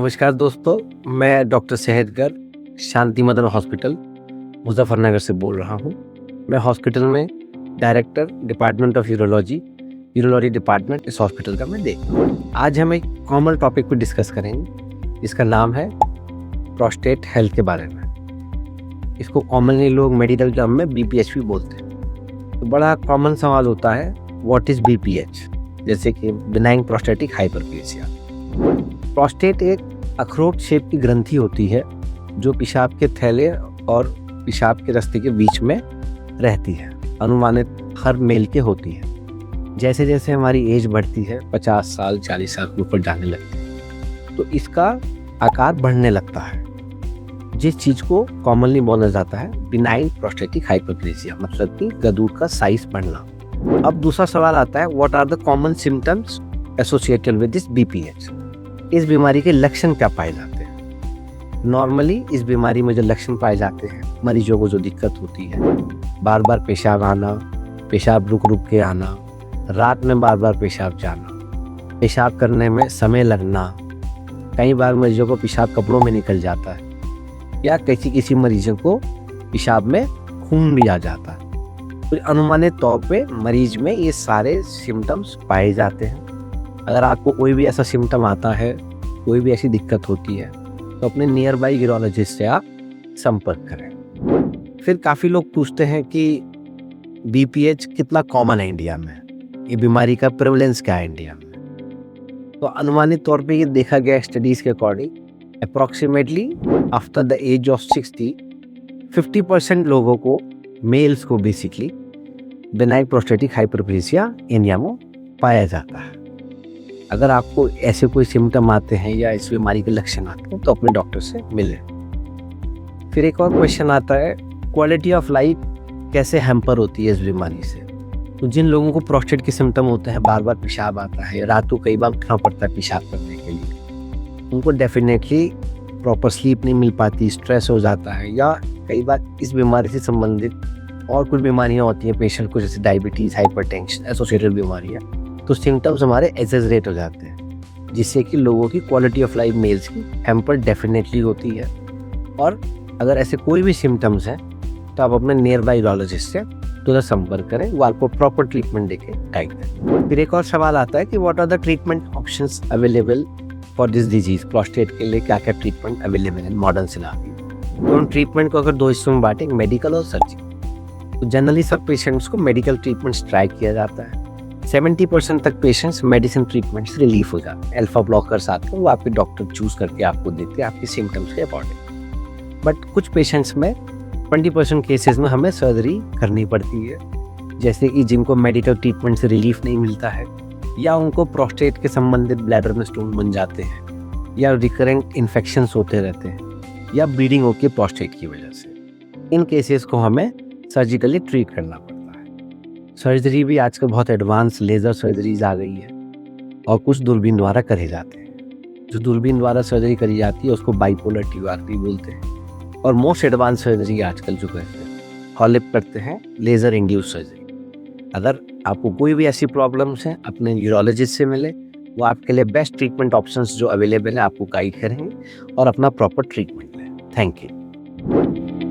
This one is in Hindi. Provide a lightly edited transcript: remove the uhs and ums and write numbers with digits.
नमस्कार दोस्तों, मैं डॉक्टर सेहतगर शांति मदन हॉस्पिटल मुजफ्फरनगर से बोल रहा हूँ। मैं हॉस्पिटल में director department of urology department इस हॉस्पिटल का मैं देखता हूँ। आज हम एक कॉमन टॉपिक पर डिस्कस करेंगे जिसका नाम है प्रोस्टेट हेल्थ के बारे में। इसको कॉमनली लोग मेडिकल टर्म में BPH भी बोलते हैं। तो बड़ा कॉमन सवाल होता है, व्हाट इज़ BPH? जैसे कि बिनाइन प्रोस्टेटिक हाइपरप्लेसिया। प्रोस्टेट एक अखरोट शेप की ग्रंथि होती है जो पेशाब के थैले और पेशाब के रास्ते के बीच में रहती है। अनुमानित हर मेल के होती है। जैसे जैसे हमारी एज बढ़ती है, 50 साल 40 साल के ऊपर जाने लगती है, तो इसका आकार बढ़ने लगता है, जिस चीज़ को कॉमनली बोला जाता है बिनाइन प्रोस्टेटिक हाइपरप्लेसिया, मतलब कि गदूर का साइज बढ़ना। अब दूसरा सवाल आता है, what are the common symptoms associated with this BPH? इस बीमारी के लक्षण क्या पाए जाते हैं? नॉर्मली इस बीमारी में जो लक्षण पाए जाते हैं, मरीजों को जो दिक्कत होती है, बार बार पेशाब आना, पेशाब रुक रुक के आना, रात में बार बार पेशाब जाना, पेशाब करने में समय लगना, कई बार मरीजों को पेशाब कपड़ों में निकल जाता है, या किसी मरीजों को पेशाब में खून भी आ जाता है। तो अनुमानित तौर पे मरीज में ये सारे सिम्टम्स पाए जाते हैं। अगर आपको कोई भी ऐसा सिम्टम आता है, कोई भी ऐसी दिक्कत होती है, तो अपने नियर बाई यूरोलॉजिस्ट से आप संपर्क करें। फिर काफ़ी लोग पूछते हैं कि BPH कितना कॉमन है इंडिया में, ये बीमारी का प्रेवलेंस क्या है इंडिया में? तो अनुमानित तौर पे ये देखा गया स्टडीज़ के according approximately after the age of 60 50% लोगों को, मेल्स को basically benign prostatic hyperplasia India में पाया जाता है। अगर आपको ऐसे कोई सिम्टम आते हैं या इस बीमारी के लक्षण आते हैं तो अपने डॉक्टर से मिलें। फिर एक और क्वेश्चन आता है, क्वालिटी ऑफ लाइफ कैसे हैम्पर होती है इस बीमारी से? तो जिन लोगों को प्रोस्टेट के सिम्टम होते हैं, बार बार पेशाब आता है, रात को कई बार उठना पड़ता है पेशाब करने के लिए, उनको डेफिनेटली प्रॉपर स्लीप नहीं मिल पाती, स्ट्रेस हो जाता है, या कई बार इस बीमारी से संबंधित और कुछ बीमारियाँ होती हैं पेशेंट को, जैसे डायबिटीज़, हाइपरटेंशन, एसोसिएटेड बीमारियाँ, तो सिम्टम्स हमारे एक्सेजरेट हो जाते हैं, जिससे कि लोगों की क्वालिटी ऑफ लाइफ मेल्स की हैम्पर डेफिनेटली होती है। और अगर ऐसे कोई भी सिम्टम्स हैं तो आप अपने नियर बाई यूरोलॉजिस्ट से तुरंत संपर्क करें, वो आपको प्रॉपर ट्रीटमेंट देके गाइड करें। फिर एक और सवाल आता है कि what are the treatment options available for this disease? Prostate के लिए क्या क्या ट्रीटमेंट अवेलेबल है मॉडर्न सिनारियो? तो उन ट्रीटमेंट को अगर दो हिस्सों में बांटें, मेडिकल और सर्जिकल। तो जनरली सब पेशेंट्स को मेडिकल ट्रीटमेंट्स ट्राई किया जाता है। 70% तक पेशेंट्स मेडिसिन ट्रीटमेंट से रिलीफ हो जाते हैं। अल्फा ब्लॉकर्स आते हैं, वो आपके डॉक्टर चूज करके आपको देते हैं आपके सिम्टम्स के अकॉर्डिंग। बट कुछ पेशेंट्स में 20% केसेस में हमें सर्जरी करनी पड़ती है, जैसे कि जिनको मेडिकल ट्रीटमेंट से रिलीफ नहीं मिलता है, या उनको प्रोस्टेट के संबंधित ब्लैडर में स्टोन बन जाते हैं, या रिकरेंट इन्फेक्शंस होते रहते हैं, या ब्लीडिंग होती है प्रोस्टेट की वजह से। इन केसेस को हमें सर्जिकली ट्रीट करना पड़ता है। सर्जरी भी आजकल बहुत एडवांस लेज़र सर्जरीज आ गई है, और कुछ दूरबीन द्वारा करे जाते हैं। जो दूरबीन द्वारा सर्जरी करी जाती है उसको बाइपोलर TURP बोलते हैं। और मोस्ट एडवांस सर्जरी आजकल जो करते हैं, हॉलिप करते हैं, लेज़र इंड्यूस सर्जरी। अगर आपको कोई भी ऐसी प्रॉब्लम्स हैं, अपने यूरोलॉजिस्ट से मिले, वो आपके लिए बेस्ट ट्रीटमेंट ऑप्शंस जो अवेलेबल है आपको गाइड करेंगे और अपना प्रॉपर ट्रीटमेंट लें। Thank you.